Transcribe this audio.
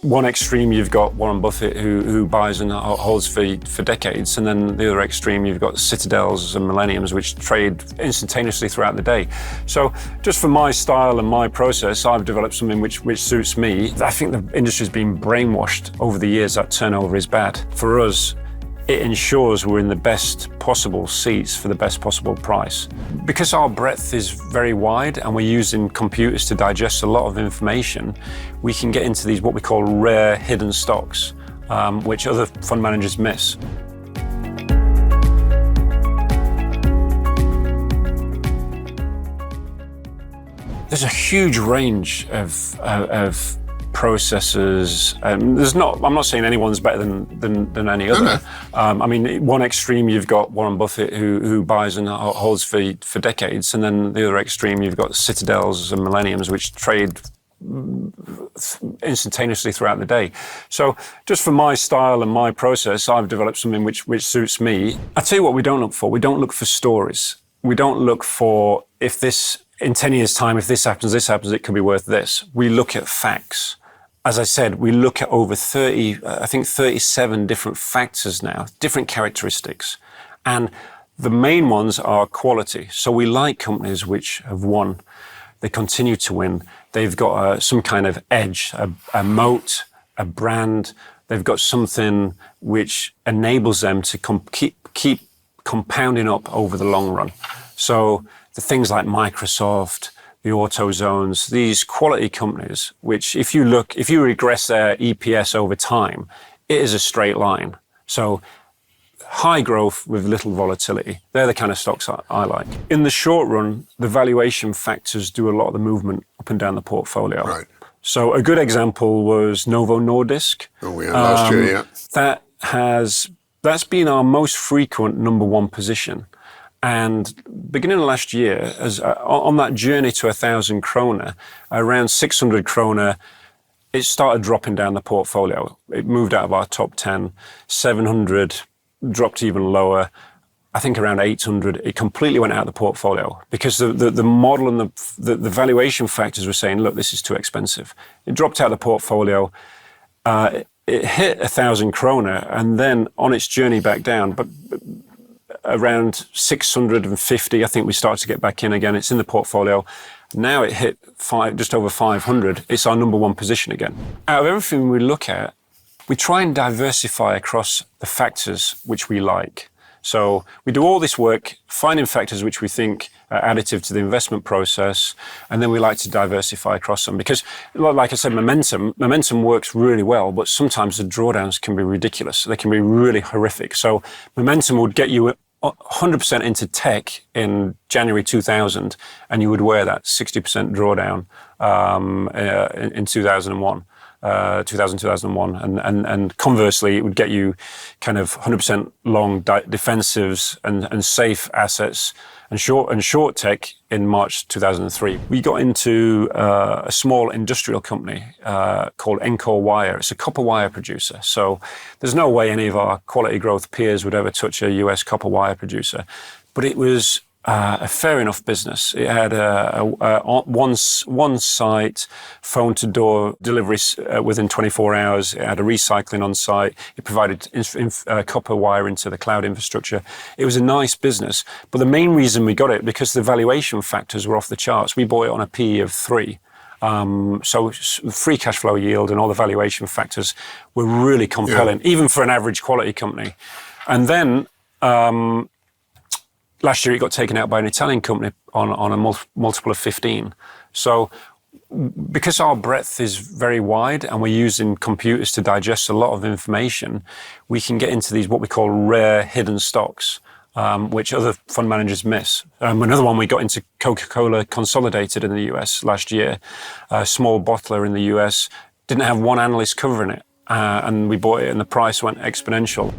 one extreme, you've got Warren Buffett, who buys and holds for decades, and then the other extreme, you've got Citadels and Millenniums, which trade instantaneously throughout the day. So just for my style and my process, I've developed something which suits me. I think the industry's been brainwashed over the years that turnover is bad. For us, it ensures we're in the best possible seats for the best possible price. Because our breadth is very wide and we're using computers to digest a lot of information, we can get into these what we call rare hidden stocks, which other fund managers miss. There's a huge range of processes. I'm not saying anyone's better than any other. I mean, one extreme, you've got Warren Buffett, who buys and holds for decades, and then the other extreme, you've got Citadels and Millenniums, which trade instantaneously throughout the day. So just for my style and my process, I've developed something which suits me. I tell you what we don't look for. We don't look for stories. We don't look for, if this, in 10 years' time, if this happens, it could be worth this. We look at facts. As I said, we look at over 37 different factors now, different characteristics. And the main ones are quality. So we like companies which have won. They continue to win. They've got some kind of edge, a moat, a brand. They've got something which enables them to keep compounding up over the long run. So the things like Microsoft, the AutoZones, these quality companies, which if you regress their EPS over time, it is a straight line. So high growth with little volatility. They're the kind of stocks I like. In the short run, the valuation factors do a lot of the movement up and down the portfolio. Right. So a good example was Novo Nordisk. Oh, we had last year, yeah. That's been our most frequent number one position. And beginning of last year, on that journey to 1,000 kroner, around 600 kroner, it started dropping down the portfolio. It moved out of our top 10, 700 dropped even lower. I think around 800, it completely went out of the portfolio because the model and the valuation factors were saying, look, this is too expensive. It dropped out of the portfolio. It hit 1,000 kroner, and then on its journey back down, but around 650, I think we started to get back in again. It's in the portfolio. Now it hit just over 500. It's our number one position again. Out of everything we look at, we try and diversify across the factors which we like. So we do all this work finding factors which we think are additive to the investment process, and then we like to diversify across them because, like I said, momentum works really well, but sometimes the drawdowns can be ridiculous. They can be really horrific. So momentum would get you 100% into tech in January 2000, and you would wear that 60% drawdown in 2001. 2001, and conversely, it would get you kind of 100% long defensives and safe assets and short tech in March 2003. We got into a small industrial company called Encore Wire. It's a copper wire producer. So there's no way any of our quality growth peers would ever touch a US copper wire producer, but it was a fair enough business. It had one site, phone to door deliveries within 24 hours. It had a recycling on site. It provided copper wire into the cloud infrastructure. It was a nice business. But the main reason we got it, because the valuation factors were off the charts. We bought it on a PE of 3. So free cash flow yield and all the valuation factors were really compelling, even for an average quality company. And then last year, it got taken out by an Italian company on a multiple of 15. So because our breadth is very wide and we're using computers to digest a lot of information, we can get into these what we call rare hidden stocks, which other fund managers miss. Another one, we got into Coca-Cola Consolidated in the US last year, a small bottler in the US, didn't have one analyst covering it, and we bought it and the price went exponential.